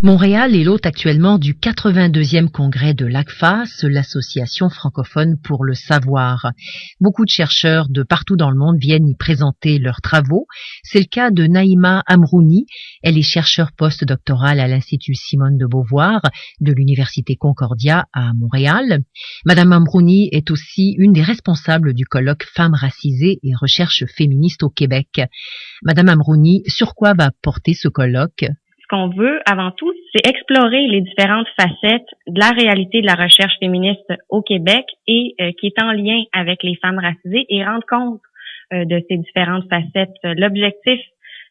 Montréal est l'hôte actuellement du 82e congrès de l'ACFAS, l'association francophone pour le savoir. Beaucoup de chercheurs de partout dans le monde viennent y présenter leurs travaux. C'est le cas de Naïma Amrouni. Elle est chercheure postdoctorale à l'Institut Simone de Beauvoir de l'Université Concordia à Montréal. Madame Amrouni est aussi une des responsables du colloque Femmes racisées et recherche féministe au Québec. Madame Amrouni, sur quoi va porter ce colloque? Ce qu'on veut, avant tout, c'est explorer les différentes facettes de la réalité de la recherche féministe au Québec et qui est en lien avec les femmes racisées et rendre compte de ces différentes facettes. L'objectif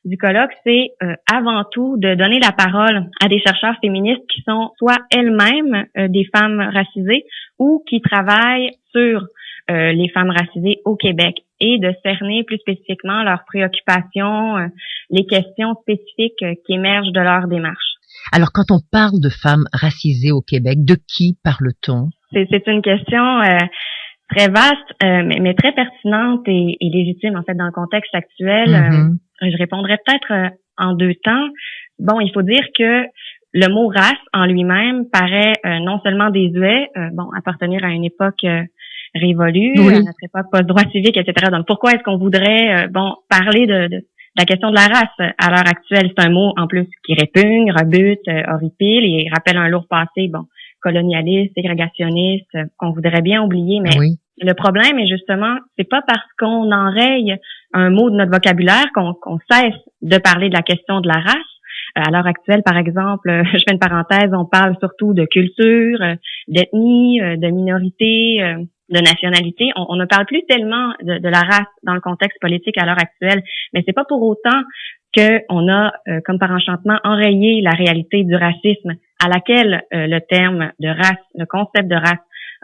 du colloque, c'est avant tout de donner la parole à des chercheurs féministes qui sont soit elles-mêmes des femmes racisées ou qui travaillent sur les femmes racisées au Québec et de cerner plus spécifiquement leurs préoccupations, les questions spécifiques qui émergent de leur démarche. Alors, quand on parle de femmes racisées au Québec, de qui parle-t-on? C'est une question très vaste, mais très pertinente et légitime, en fait, dans le contexte actuel. Je répondrais peut-être en deux temps. Bon, il faut dire que le mot race en lui-même paraît non seulement désuet, appartenir à une époque révolue, oui, à notre époque post-droit civique, etc. Donc, pourquoi est-ce qu'on voudrait parler de la question de la race à l'heure actuelle? C'est un mot, en plus, qui répugne, rebute, horripile et rappelle un lourd passé, colonialiste, ségrégationniste, qu'on voudrait bien oublier, mais oui. Le problème est justement, c'est pas parce qu'on enraye un mot de notre vocabulaire qu'on cesse de parler de la question de la race. À l'heure actuelle, par exemple, je fais une parenthèse, on parle surtout de culture, d'ethnie, de minorité, de nationalité. On ne parle plus tellement de la race dans le contexte politique à l'heure actuelle, mais c'est pas pour autant qu'on a, comme par enchantement, enrayé la réalité du racisme à laquelle le terme de race, le concept de race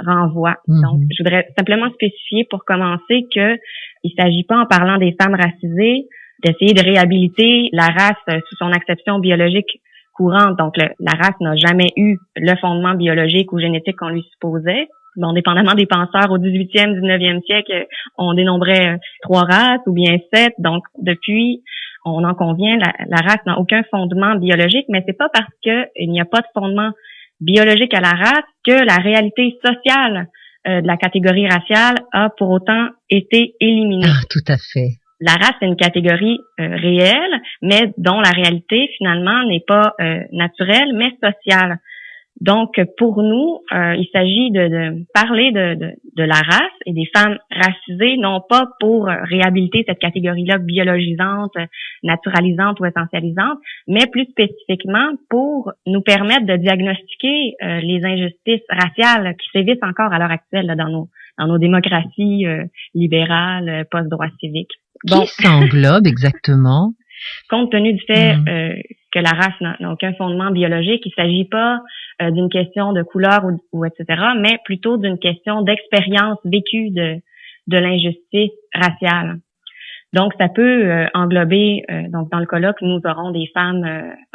renvoie. Donc, je voudrais simplement spécifier pour commencer que il s'agit pas, en parlant des femmes racisées, d'essayer de réhabiliter la race sous son acception biologique courante. Donc, la race n'a jamais eu le fondement biologique ou génétique qu'on lui supposait. Dépendamment des penseurs au 18e, 19e siècle, on dénombrait 3 races ou bien 7. Donc, depuis, on en convient, la race n'a aucun fondement biologique, mais c'est pas parce que il n'y a pas de fondement biologique à la race que la réalité sociale de la catégorie raciale a pour autant été éliminée. Ah, tout à fait. La race est une catégorie réelle, mais dont la réalité, finalement, n'est pas naturelle, mais sociale. Donc, pour nous, il s'agit de parler de la race et des femmes racisées, non pas pour réhabiliter cette catégorie-là biologisante, naturalisante ou essentialisante, mais plus spécifiquement pour nous permettre de diagnostiquer les injustices raciales qui sévissent encore à l'heure actuelle là, dans nos démocraties libérales, post-droit civique. Qui s'englobe exactement? Compte tenu du fait que la race n'a aucun fondement biologique, il ne s'agit pas d'une question de couleur ou etc., mais plutôt d'une question d'expérience vécue de l'injustice raciale. Donc, ça peut englober, donc dans le colloque, nous aurons des femmes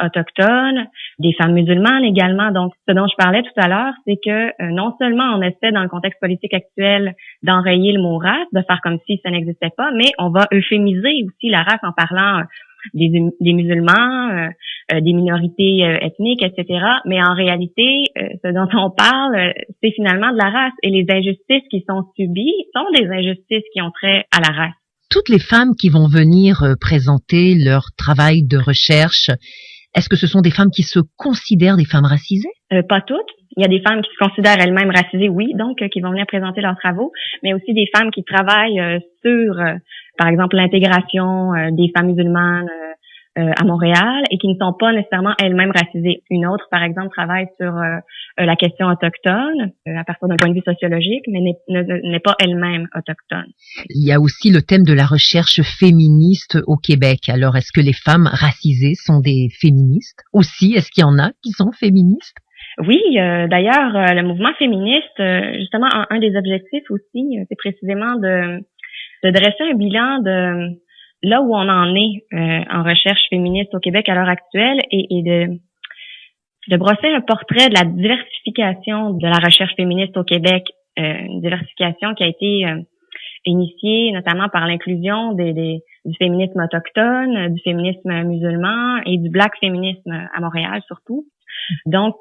autochtones, des femmes musulmanes également. Donc, ce dont je parlais tout à l'heure, c'est que non seulement on essaie, dans le contexte politique actuel, d'enrayer le mot race, de faire comme si ça n'existait pas, mais on va euphémiser aussi la race en parlant des musulmans, des minorités ethniques, etc. Mais en réalité, ce dont on parle, c'est finalement de la race. Et les injustices qui sont subies sont des injustices qui ont trait à la race. Toutes les femmes qui vont venir présenter leur travail de recherche, est-ce que ce sont des femmes qui se considèrent des femmes racisées? Pas toutes. Il y a des femmes qui se considèrent elles-mêmes racisées, oui, donc qui vont venir présenter leurs travaux, mais aussi des femmes qui travaillent sur, par exemple, l'intégration des femmes musulmanes à Montréal et qui ne sont pas nécessairement elles-mêmes racisées. Une autre, par exemple, travaille sur la question autochtone à partir d'un point de vue sociologique, mais n'est pas elle-même autochtone. Il y a aussi le thème de la recherche féministe au Québec. Alors, est-ce que les femmes racisées sont des féministes aussi? Est-ce qu'il y en a qui sont féministes? Oui, d'ailleurs, le mouvement féministe, justement, un des objectifs aussi, c'est précisément de dresser un bilan de là où on en est en recherche féministe au Québec à l'heure actuelle et de brosser un portrait de la diversification de la recherche féministe au Québec, une diversification qui a été initiée notamment par l'inclusion du féminisme autochtone, du féminisme musulman et du black féminisme à Montréal surtout. Donc,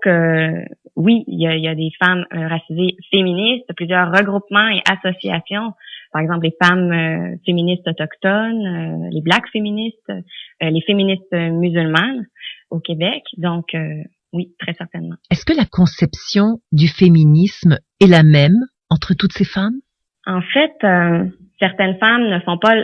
oui, il y a des femmes racisées féministes, plusieurs regroupements et associations. Par exemple, les femmes féministes autochtones, les blacks féministes, les féministes musulmanes au Québec. Donc, oui, très certainement. Est-ce que la conception du féminisme est la même entre toutes ces femmes? En fait, certaines femmes ne font pas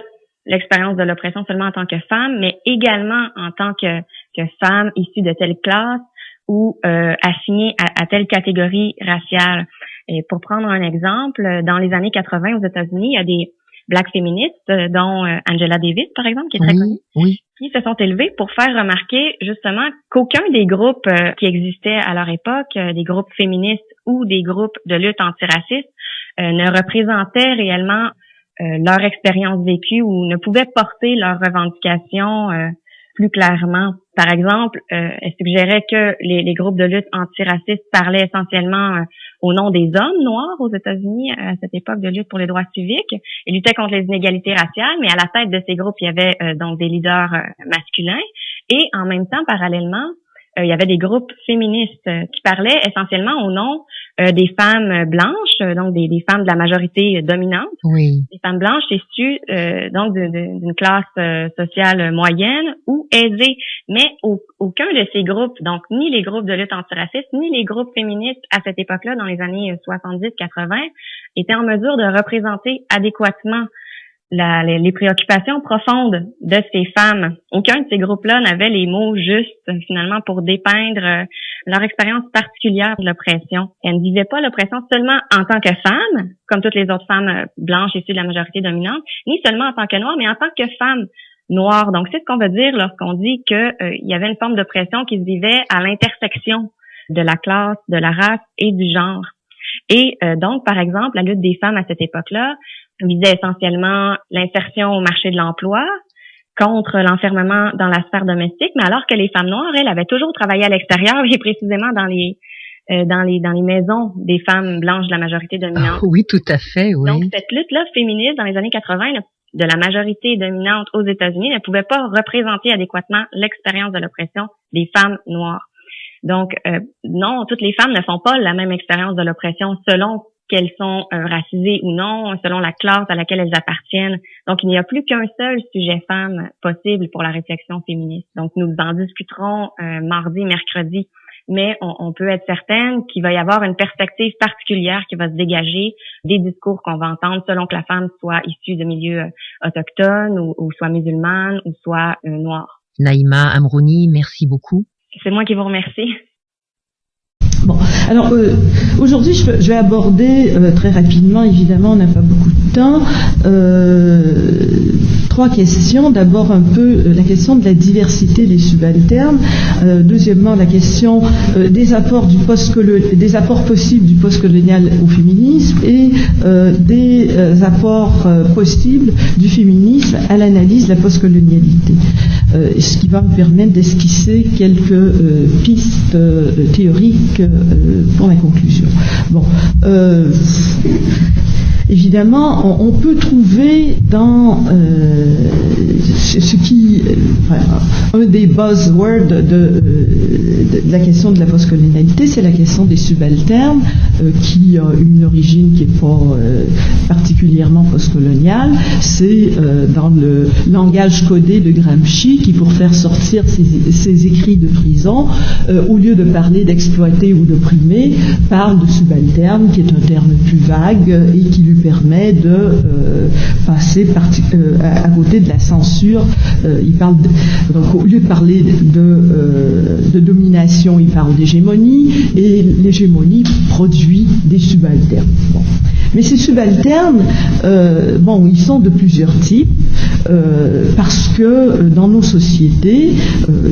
l'expérience de l'oppression seulement en tant que femmes, mais également en tant que femmes issues de telle classe ou assignées à telle catégorie raciale. Et pour prendre un exemple, dans les années 80 aux États-Unis, il y a des black féministes, dont Angela Davis, par exemple, qui est très connue, qui se sont élevées pour faire remarquer justement qu'aucun des groupes qui existaient à leur époque, des groupes féministes ou des groupes de lutte antiraciste, ne représentaient réellement leur expérience vécue ou ne pouvaient porter leurs revendications plus clairement. Par exemple, elle suggérait que les groupes de lutte antiracistes parlaient essentiellement au nom des hommes noirs aux États-Unis à cette époque de lutte pour les droits civiques et luttaient contre les inégalités raciales, mais à la tête de ces groupes, il y avait donc des leaders masculins et en même temps, parallèlement, il y avait des groupes féministes qui parlaient essentiellement au nom des femmes blanches, donc des femmes de la majorité dominante, des femmes blanches issues donc d'une classe sociale moyenne ou aisée. Mais aucun de ces groupes, donc ni les groupes de lutte antiraciste, ni les groupes féministes à cette époque-là, dans les années 70-80, étaient en mesure de représenter adéquatement les préoccupations profondes de ces femmes. Aucun de ces groupes-là n'avait les mots justes, finalement, pour dépeindre leur expérience particulière de l'oppression. Elles ne vivaient pas l'oppression seulement en tant que femmes, comme toutes les autres femmes blanches issues de la majorité dominante, ni seulement en tant que noires, mais en tant que femmes noires. Donc, c'est ce qu'on veut dire lorsqu'on dit que il y avait une forme d'oppression qui se vivait à l'intersection de la classe, de la race et du genre. Et donc, par exemple, la lutte des femmes à cette époque-là visait essentiellement l'insertion au marché de l'emploi contre l'enfermement dans la sphère domestique, mais alors que les femmes noires, elles, avaient toujours travaillé à l'extérieur et précisément dans les maisons des femmes blanches de la majorité dominante. Oui, tout à fait, oui. Donc, cette lutte-là féministe dans les années 80 de la majorité dominante aux États-Unis ne pouvait pas représenter adéquatement l'expérience de l'oppression des femmes noires. Donc, non, toutes les femmes ne font pas la même expérience de l'oppression selon qu'elles sont racisées ou non, selon la classe à laquelle elles appartiennent. Donc, il n'y a plus qu'un seul sujet femme possible pour la réflexion féministe. Donc, nous en discuterons mardi, mercredi, mais on peut être certaine qu'il va y avoir une perspective particulière qui va se dégager des discours qu'on va entendre selon que la femme soit issue de milieux autochtones ou soit musulmane ou soit noire. Naïma Amrouni, merci beaucoup. C'est moi qui vous remercie. Bon, alors aujourd'hui je vais aborder très rapidement, évidemment on n'a pas beaucoup de temps, 3 questions. D'abord un peu la question de la diversité des subalternes, deuxièmement la question des apports possibles du postcolonial au féminisme et des apports possibles du féminisme à l'analyse de la postcolonialité. Ce qui va me permettre d'esquisser quelques pistes théoriques pour la conclusion. Bon, évidemment, on peut trouver dans ce qui, un des buzzwords de la question de la postcolonialité, c'est la question des subalternes, qui a une origine qui n'est pas particulièrement postcoloniale. C'est dans le langage codé de Gramsci qui, pour faire sortir ses écrits de prison, au lieu de parler d'exploiter ou d'opprimer, parle de subalterne, qui est un terme plus vague et qui lui permet de passer à côté de la censure. Il parle donc au lieu de parler de domination, il parle d'hégémonie, et l'hégémonie produit des subalternes. Bon. Mais ces subalternes, ils sont de plusieurs types, parce que dans nos sociétés,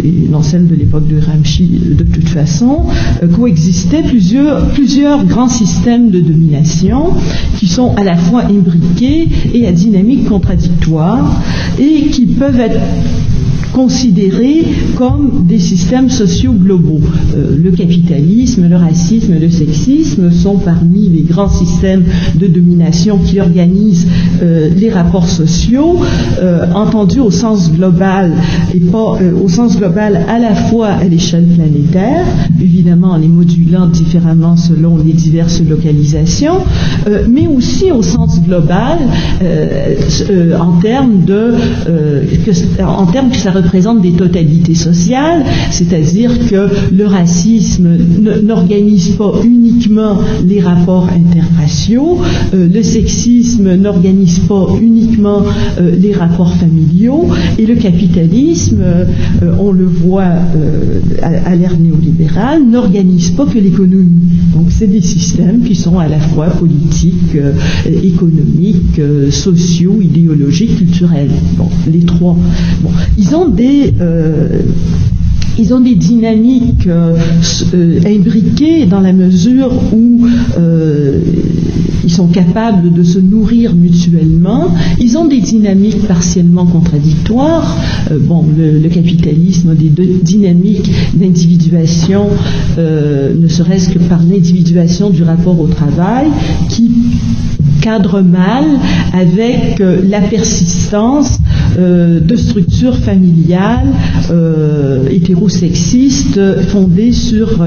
et dans celles de l'époque de Gramsci de toute façon, coexistaient plusieurs grands systèmes de domination qui sont à la fois imbriqués et à dynamique contradictoire et qui peuvent être considérés comme des systèmes sociaux globaux. Le capitalisme, le racisme, le sexisme sont parmi les grands systèmes de domination qui organise les rapports sociaux, entendus au sens global et pas au sens global à la fois à l'échelle planétaire, évidemment en les modulant différemment selon les diverses localisations, mais aussi au sens global en termes que ça représente des totalités sociales, c'est-à-dire que le racisme n'organise pas uniquement les rapports interraciaux, le sexisme n'organise pas uniquement les rapports familiaux, et le capitalisme, on le voit à l'ère néolibérale, n'organise pas que l'économie. Donc c'est des systèmes qui sont à la fois politiques, économiques, sociaux, idéologiques, culturels. Bon, les trois. Bon, ils ont des dynamiques imbriquées dans la mesure où ils sont capables de se nourrir mutuellement. Ils ont des dynamiques partiellement contradictoires. Le capitalisme a des dynamiques d'individuation, ne serait-ce que par l'individuation du rapport au travail, qui cadre mal avec la persistance de structures familiales hétérosexistes fondées sur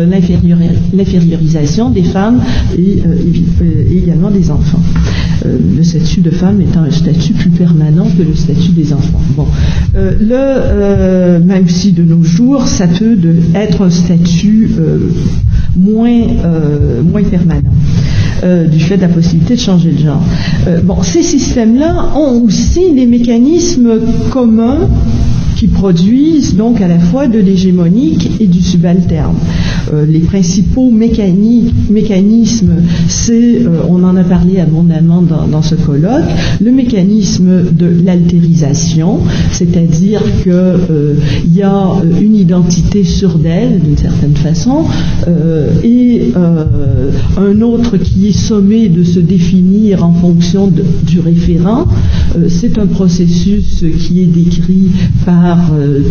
l'infériorisation des femmes et également des enfants. Le statut de femme étant un statut plus permanent que le statut des enfants. Même si de nos jours, ça peut être un statut moins permanent. Du fait de la possibilité de changer de genre. Ces systèmes-là ont aussi des mécanismes communs qui produisent donc à la fois de l'hégémonique et du subalterne. Les principaux mécanismes, c'est, on en a parlé abondamment dans ce colloque, le mécanisme de l'altérisation, c'est-à-dire qu'il y a une identité sûre d'elle, d'une certaine façon, et un autre qui est sommé de se définir en fonction du référent. C'est un processus qui est décrit par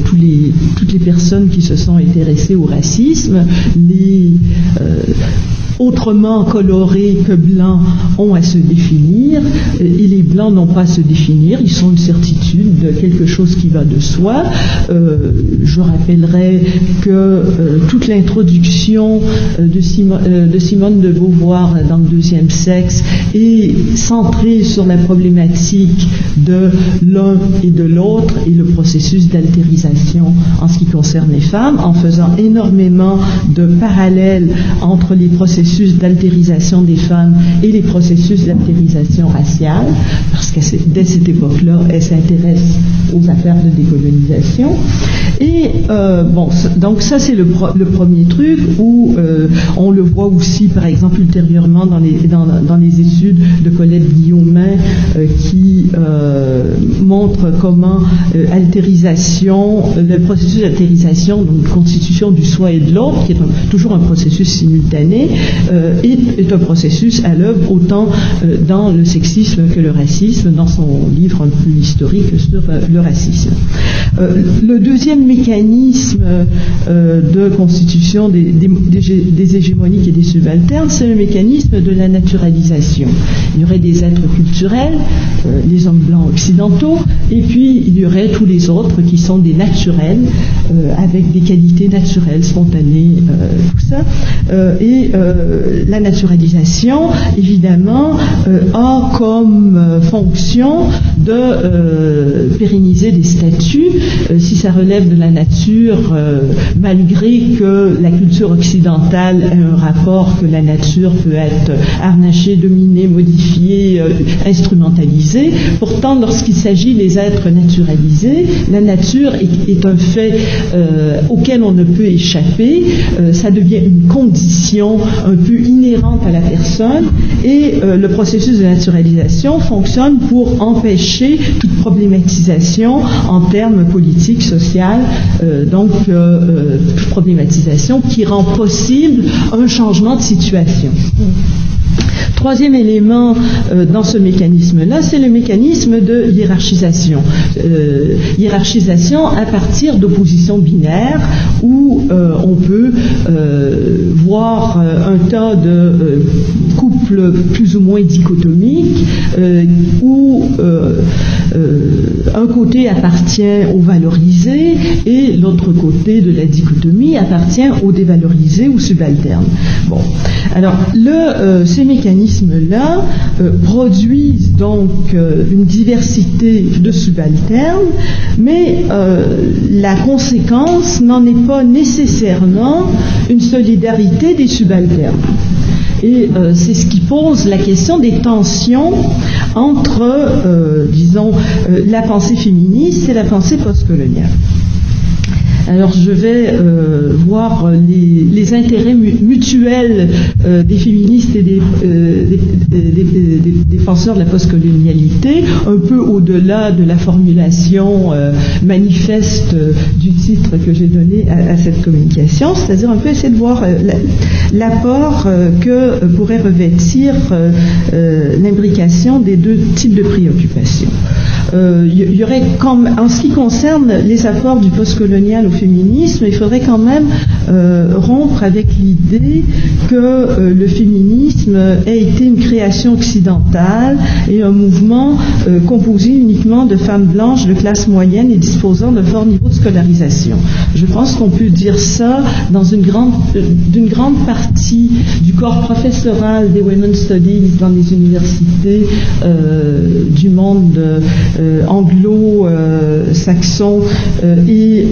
toutes les personnes qui se sont intéressées au racisme. Les autrement colorés que blancs ont à se définir, et les blancs n'ont pas à se définir, ils sont une certitude de quelque chose qui va de soi. Je rappellerai que toute l'introduction de Simone de Beauvoir dans le deuxième sexe est centrée sur la problématique de l'un et de l'autre et le processus d'altérisation en ce qui concerne les femmes, en faisant énormément de parallèles entre les processus d'altérisation des femmes et les processus d'altérisation raciale, parce que dès cette époque-là, elle s'intéresse aux affaires de décolonisation. Et donc ça c'est le premier truc où on le voit aussi par exemple ultérieurement dans les études de Colette Guillaumin qui montre comment le processus d'altérisation, donc constitution du soi et de l'autre, qui est toujours un processus simultané, est un processus à l'œuvre autant dans le sexisme que le racisme, dans son livre un peu historique sur le racisme. Le deuxième mécanisme de constitution des hégémoniques et des subalternes, c'est le mécanisme de la naturalisation. Il y aurait des êtres culturels, les hommes blancs occidentaux, et puis il y aurait tous les autres qui sont des naturels, avec des qualités naturelles, spontanées, tout ça. La naturalisation, évidemment, a comme fonction de pérenniser des statuts. Si ça relève de la nature, malgré que la culture occidentale ait un rapport que la nature peut être harnachée, dominée, modifiée, instrumentalisée, pourtant lorsqu'il s'agit des êtres naturalisés, la nature est un fait auquel on ne peut échapper, ça devient une condition un peu inhérente à la personne, et le processus de naturalisation fonctionne pour empêcher toute problématisation en termes politiques, sociales, toute problématisation qui rend possible un changement de situation. Troisième élément dans ce mécanisme-là, c'est le mécanisme de hiérarchisation. Hiérarchisation à partir d'oppositions binaires où on peut voir un tas de couples couple plus ou moins dichotomique, où un côté appartient aux valorisés et l'autre côté de la dichotomie appartient aux dévalorisés ou subalternes. Bon, alors ces mécanismes-là produisent donc une diversité de subalternes, mais la conséquence n'en est pas nécessairement une solidarité des subalternes. Et c'est ce qui pose la question des tensions entre, la pensée féministe et la pensée postcoloniale. Alors je vais voir les intérêts mutuels des féministes et des défenseurs de la postcolonialité, un peu au-delà de la formulation manifeste du titre que j'ai donné à cette communication, c'est-à-dire un peu essayer de voir l'apport que pourrait revêtir l'imbrication des deux types de préoccupations. Il y aurait, en ce qui concerne les apports du postcolonial au féminisme, il faudrait quand même rompre avec l'idée que le féminisme ait été une création occidentale et un mouvement composé uniquement de femmes blanches de classe moyenne et disposant d'un fort niveau de scolarisation. Je pense qu'on peut dire ça dans d'une grande partie du corps professoral des Women's Studies dans les universités du monde anglo-saxon et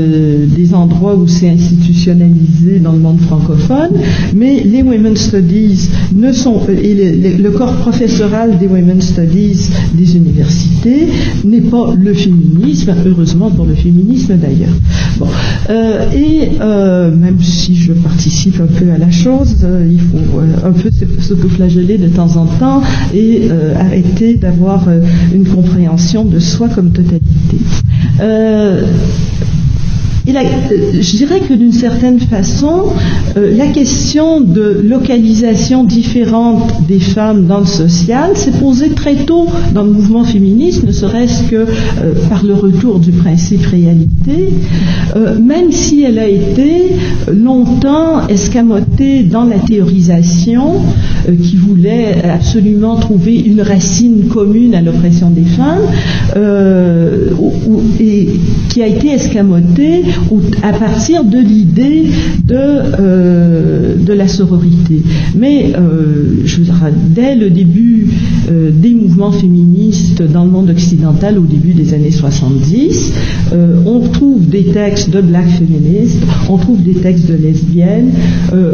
des endroits où c'est institutionnalisé dans le monde francophone, mais les Women's Studies et le corps professoral des Women's Studies des universités n'est pas le féminisme, heureusement pour le féminisme d'ailleurs. Bon, même si je participe un peu à la chose, il faut un peu s'autoflageller de temps en temps et arrêter d'avoir une compréhension de soi comme totalité. Je dirais que d'une certaine façon, la question de localisation différente des femmes dans le social s'est posée très tôt dans le mouvement féministe, ne serait-ce que par le retour du principe réalité, même si elle a été longtemps escamotée dans la théorisation qui voulait absolument trouver une racine commune à l'oppression des femmes, et qui a été escamotée à partir de l'idée de la sororité. Mais je veux dire, dès le début des mouvements féministes dans le monde occidental, au début des années 70, on trouve des textes de black féministes, on trouve des textes de lesbiennes,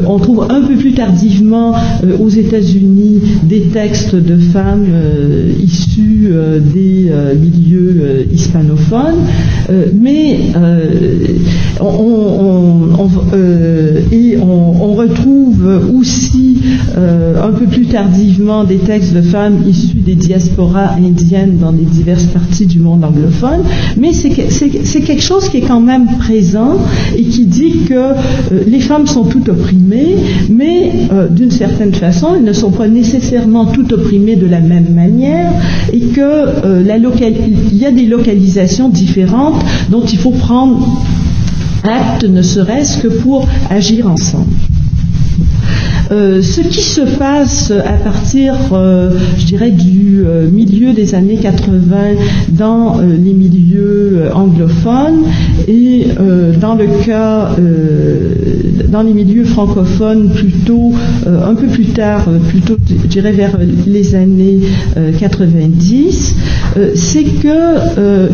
on trouve un peu plus tardivement aux États-Unis des textes de femmes issues des milieux hispanophones, mais on retrouve aussi un peu plus tardivement des textes de femmes issues des diasporas indiennes dans les diverses parties du monde anglophone, mais c'est quelque chose qui est quand même présent et qui dit que les femmes sont toutes opprimées, mais d'une certaine façon elles ne sont pas nécessairement toutes opprimées de la même manière, et que il y a des localisations différentes dont il faut prendre acte, ne serait-ce que pour agir ensemble. Ce qui se passe à partir, je dirais, du milieu des années 80 dans les milieux anglophones et dans le cas, dans les milieux francophones plutôt un peu plus tard, plutôt je dirais vers les années 90, c'est que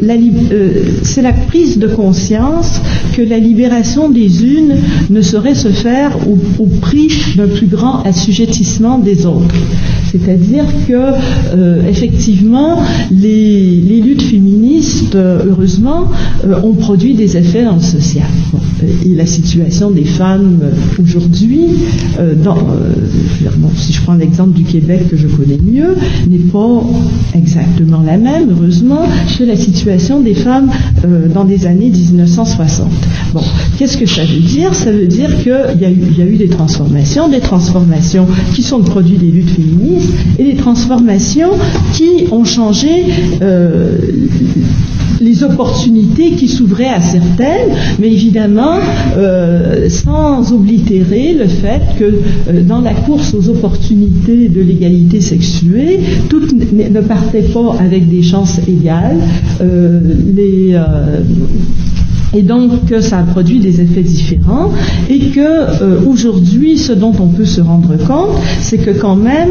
c'est la prise de conscience que la libération des unes ne saurait se faire au prix d'un plus grand assujettissement des autres. C'est-à-dire que effectivement les luttes féministes, heureusement, ont produit des effets dans le social. Et la situation des femmes aujourd'hui, si je prends l'exemple du Québec que je connais mieux, n'est pas exactement la même, heureusement, que la situation des femmes dans les années 1960. Bon, qu'est-ce que ça veut dire? Ça veut dire qu'il y a eu des transformations qui sont le produit des luttes féministes, et des transformations qui ont changé les opportunités qui s'ouvraient à certaines, mais évidemment sans oblitérer le fait que dans la course aux opportunités de l'égalité sexuée, toutes ne partaient pas avec des chances égales. Et donc ça a produit des effets différents, et que aujourd'hui, ce dont on peut se rendre compte, c'est que quand même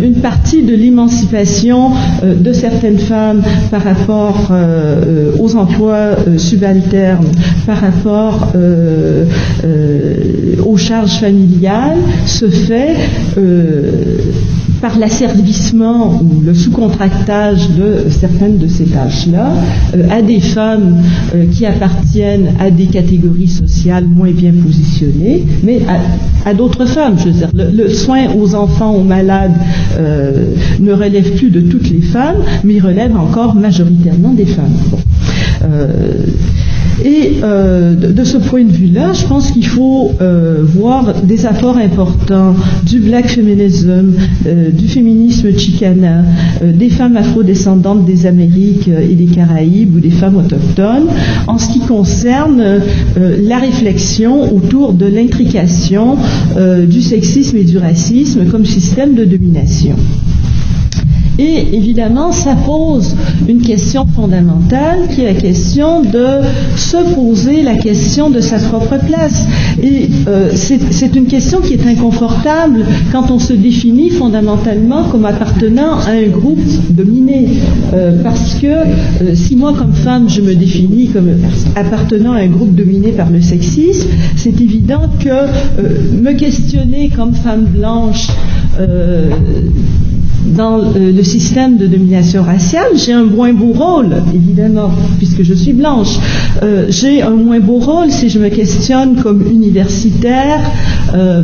une partie de l'émancipation de certaines femmes par rapport aux emplois subalternes, par rapport aux charges familiales, se fait par l'asservissement ou le sous-contractage de certaines de ces tâches-là à des femmes qui appartiennent à des catégories sociales moins bien positionnées, mais à d'autres femmes. Je veux dire, le soin aux enfants, aux malades ne relève plus de toutes les femmes, mais il relève encore majoritairement des femmes. Bon. De ce point de vue-là, je pense qu'il faut voir des apports importants du black feminism, du féminisme chicana, des femmes afrodescendantes des Amériques et des Caraïbes ou des femmes autochtones, en ce qui concerne la réflexion autour de l'intrication du sexisme et du racisme comme système de domination. Et évidemment, ça pose une question fondamentale qui est la question de se poser la question de sa propre place. Et c'est une question qui est inconfortable quand on se définit fondamentalement comme appartenant à un groupe dominé. Parce que si moi, comme femme, je me définis comme appartenant à un groupe dominé par le sexisme, c'est évident que me questionner comme femme blanche dans le système de domination raciale, j'ai un moins beau rôle, évidemment, puisque je suis blanche. J'ai un moins beau rôle si je me questionne comme universitaire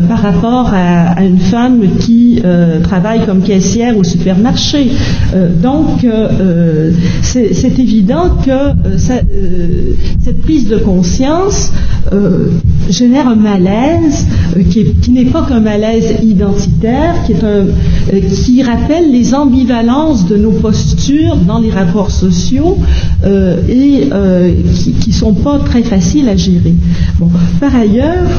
par rapport à une femme qui travaille comme caissière au supermarché. Donc, c'est évident que cette prise de conscience génère un malaise qui n'est pas qu'un malaise identitaire, qui rappelle les ambivalences de nos postures dans les rapports sociaux et qui sont pas très faciles à gérer. Bon, par ailleurs,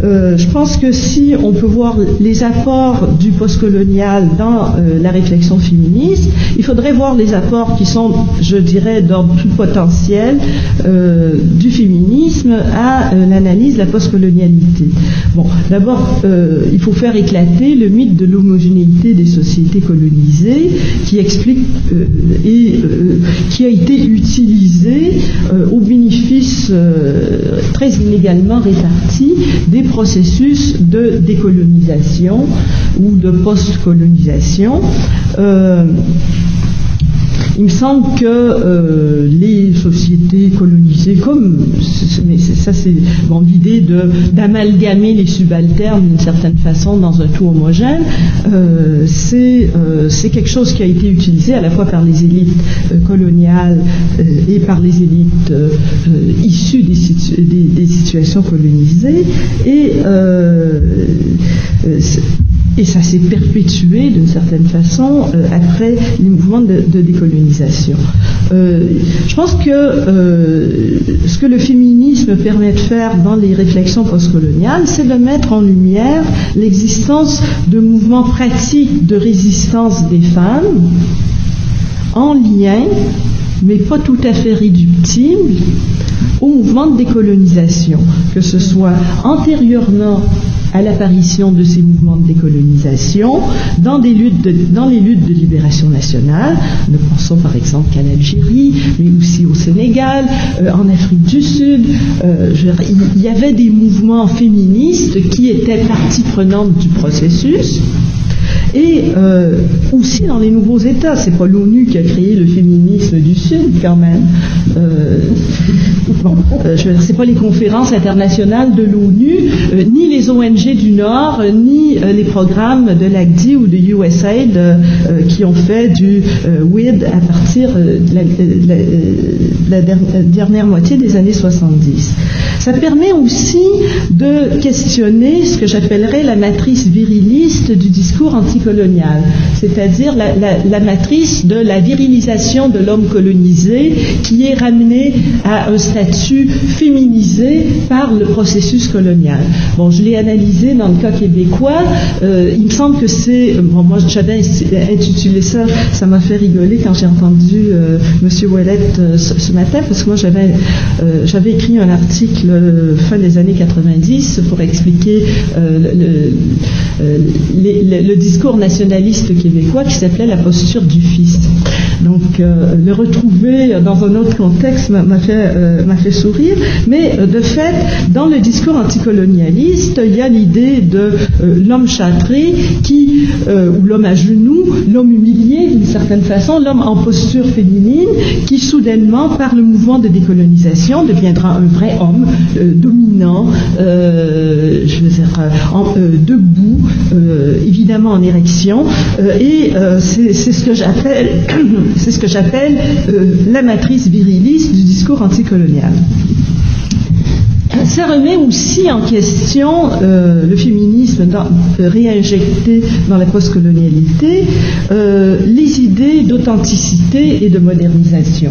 je pense que si on peut voir les apports du postcolonial dans la réflexion féministe, il faudrait voir les apports qui sont, je dirais, d'ordre plus potentiel du féminisme à l'analyse de la postcolonialité. Bon, d'abord, il faut faire éclater le mythe de l'homogénéité des sociétés colonisées qui explique qui a été utilisé au bénéfice très inégalement réparti des processus de décolonisation ou de post-colonisation. Il me semble que les sociétés colonisées, mais ça c'est l'idée d'amalgamer les subalternes d'une certaine façon dans un tout homogène, c'est quelque chose qui a été utilisé à la fois par les élites coloniales et par les élites issues des situations colonisées, et ça s'est perpétué d'une certaine façon après les mouvements de décolonisation. Je pense que ce que le féminisme permet de faire dans les réflexions postcoloniales, c'est de mettre en lumière l'existence de mouvements pratiques de résistance des femmes en lien, mais pas tout à fait réductible, au mouvement de décolonisation, que ce soit antérieurement à l'apparition de ces mouvements de décolonisation dans les luttes de libération nationale. Nous pensons par exemple qu'à l'Algérie, mais aussi au Sénégal, en Afrique du Sud. Il y avait des mouvements féministes qui étaient partie prenante du processus. Et aussi dans les nouveaux États, c'est pas l'ONU qui a créé le féminisme du Sud quand même. C'est pas les conférences internationales de l'ONU, ni les ONG du Nord, ni les programmes de l'ACDI ou de USAID qui ont fait du WID à partir de la dernière moitié des années 70. Ça permet aussi de questionner ce que j'appellerais la matrice viriliste du discours anti anticoloniale, c'est-à-dire la matrice de la virilisation de l'homme colonisé qui est ramené à un statut féminisé par le processus colonial. Bon, je l'ai analysé dans le cas québécois. Il me semble que c'est... Bon, moi, j'avais intitulé ça m'a fait rigoler quand j'ai entendu Monsieur Ouellette ce matin, parce que moi, j'avais écrit un article fin des années 90 pour expliquer le discours nationaliste québécois qui s'appelait la posture du fils. Donc, le retrouver dans un autre contexte m'a fait sourire, mais de fait, dans le discours anticolonialiste, il y a l'idée de l'homme châtré ou l'homme à genoux, l'homme humilié d'une certaine façon, l'homme en posture féminine qui soudainement, par le mouvement de décolonisation, deviendra un vrai homme dominant, debout, évidemment en érection, et c'est ce que j'appelle la matrice viriliste du discours anticolonial. Ça remet aussi en question le féminisme réinjecté dans la postcolonialité, les idées d'authenticité et de modernisation,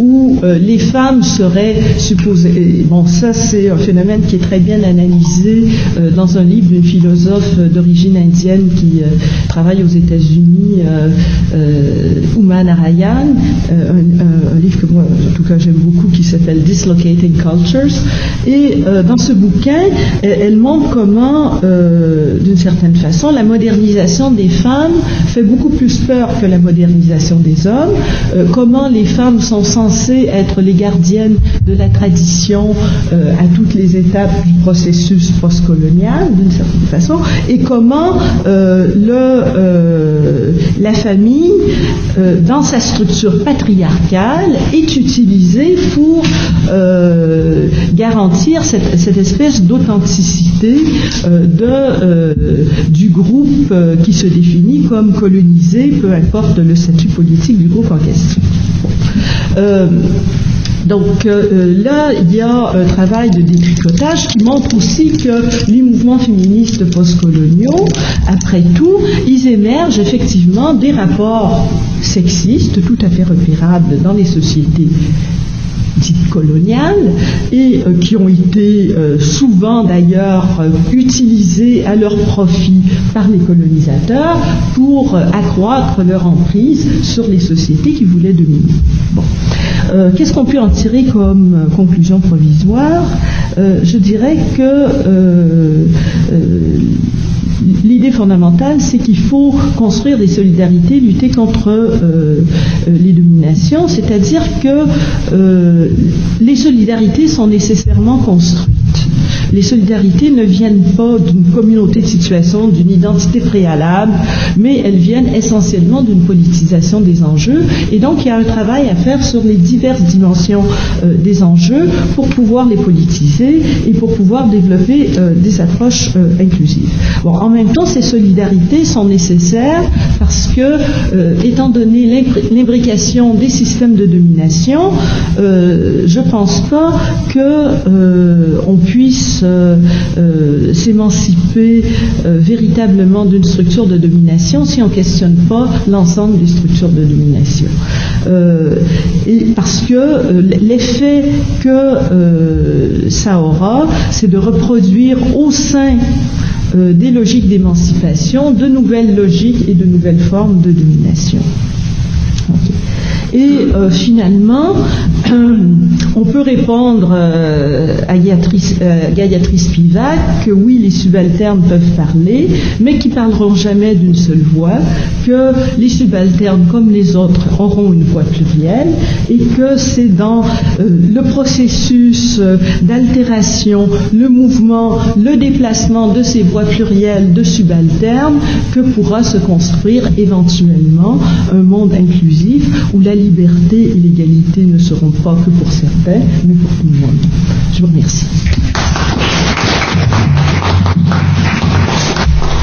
où les femmes seraient supposées... Bon, ça c'est un phénomène qui est très bien analysé dans un livre d'une philosophe d'origine indienne qui travaille aux États-Unis, Uma Narayan, un livre que moi, en tout cas, j'aime beaucoup, qui s'appelle Dislocating Cultures. Et dans ce bouquin, elle montre comment, d'une certaine façon, la modernisation des femmes fait beaucoup plus peur que la modernisation des hommes, comment les femmes sont censées être les gardiennes de la tradition à toutes les étapes du processus postcolonial, d'une certaine façon, et comment la famille, dans sa structure patriarcale, est utilisée pour garantir cette espèce d'authenticité du groupe qui se définit comme colonisé, peu importe le statut politique du groupe en question. Donc là, il y a un travail de détricotage qui montre aussi que les mouvements féministes postcoloniaux, après tout, ils émergent effectivement des rapports sexistes tout à fait repérables dans les sociétés dites coloniales et qui ont été souvent d'ailleurs utilisés à leur profit par les colonisateurs pour accroître leur emprise sur les sociétés qui voulaient dominer. Bon. Qu'est-ce qu'on peut en tirer comme conclusion provisoire ? Je dirais que l'idée fondamentale, c'est qu'il faut construire des solidarités, lutter contre les dominations, c'est-à-dire que les solidarités sont nécessairement construites. Les solidarités ne viennent pas d'une communauté de situation, d'une identité préalable, mais elles viennent essentiellement d'une politisation des enjeux. Et donc, il y a un travail à faire sur les diverses dimensions des enjeux pour pouvoir les politiser et pour pouvoir développer des approches inclusives. Bon, en même temps, ces solidarités sont nécessaires parce que, étant donné l'imbrication des systèmes de domination, je ne pense pas qu'on puisse s'émanciper véritablement d'une structure de domination si on ne questionne pas l'ensemble des structures de domination. Et parce que l'effet que ça aura, c'est de reproduire au sein des logiques d'émancipation de nouvelles logiques et de nouvelles formes de domination. Okay. Et finalement, on peut répondre à Gayatri Spivak que oui, les subalternes peuvent parler, mais qu'ils ne parleront jamais d'une seule voix, que les subalternes, comme les autres, auront une voix plurielle, et que c'est dans le processus d'altération, le mouvement, le déplacement de ces voix plurielles de subalternes que pourra se construire éventuellement un monde inclusif où la liberté et l'égalité ne seront pas que pour certains, mais pour tout le monde. Je vous remercie.